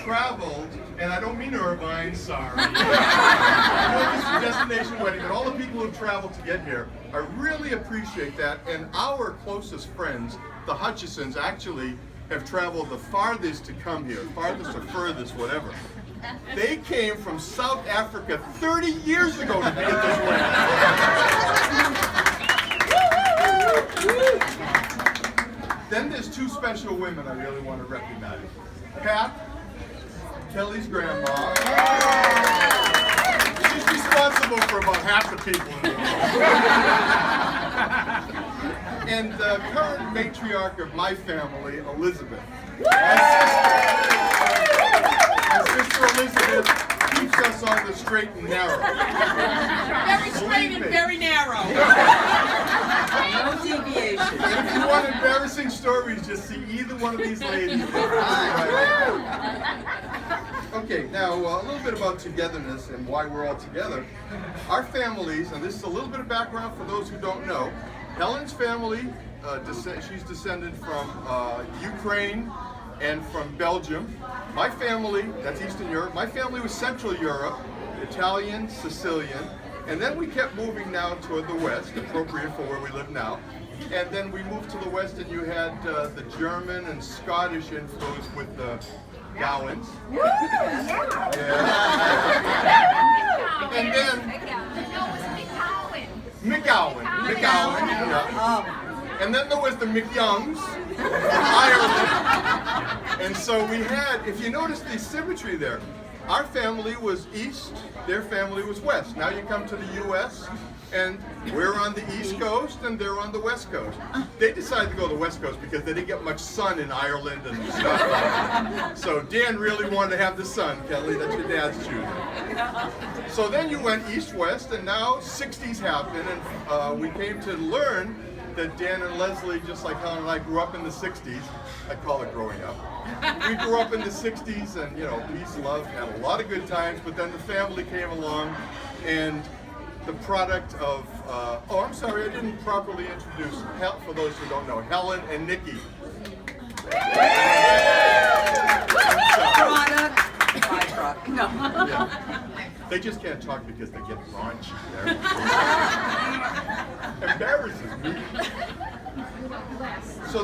traveled, and I don't mean Irvine, sorry. I know this is a destination wedding, but all the people who traveled to get here, I really appreciate that. And our closest friends, the Hutchisons, actually have traveled the farthest to come here, farthest or furthest, whatever. They came from South Africa 30 years ago to be at this wedding. Then there's two special women I really want to recognize. Pat, Kelly's grandma. She's responsible for about half the people in the room. And the current matriarch of my family, Elizabeth. My sister Elizabeth keeps us on the straight and narrow. Very straight and very narrow. No deviation. And if you want embarrassing stories, just see either one of these ladies. Okay, now a little bit about togetherness and why we're all together. Our families, and this is a little bit of background for those who don't know. Helen's family, she's descended from Ukraine and from Belgium. My family, that's Eastern Europe. My family was Central Europe, Italian, Sicilian, and then we kept moving now toward the west, appropriate for where we live now. And then we moved to the west, and you had the German and Scottish influence with the Gowans. Yeah. And then McGowan. Yeah. And then there was the McYoungs from Ireland. And so we had, if you notice the symmetry there, our family was east, their family was west. Now you come to the U.S., and we're on the East Coast, and they're on the West Coast. They decided to go to the West Coast because they didn't get much sun in Ireland and Scotland. So Dan really wanted to have the sun, Kelly, that's your dad's choosing. So then you went east-west, and now 60s happened, and we came to learn that Dan and Leslie, just like Helen and I, grew up in the 60s. I call it growing up. We grew up in the 60s, and peace, love, had a lot of good times, but then the family came along, and the product of, oh, I'm sorry, I didn't properly introduce, for those who don't know, Helen and Nikki. Product, byproduct. No. Yeah. They just can't talk because they get raunchy there. Embarrasses me. So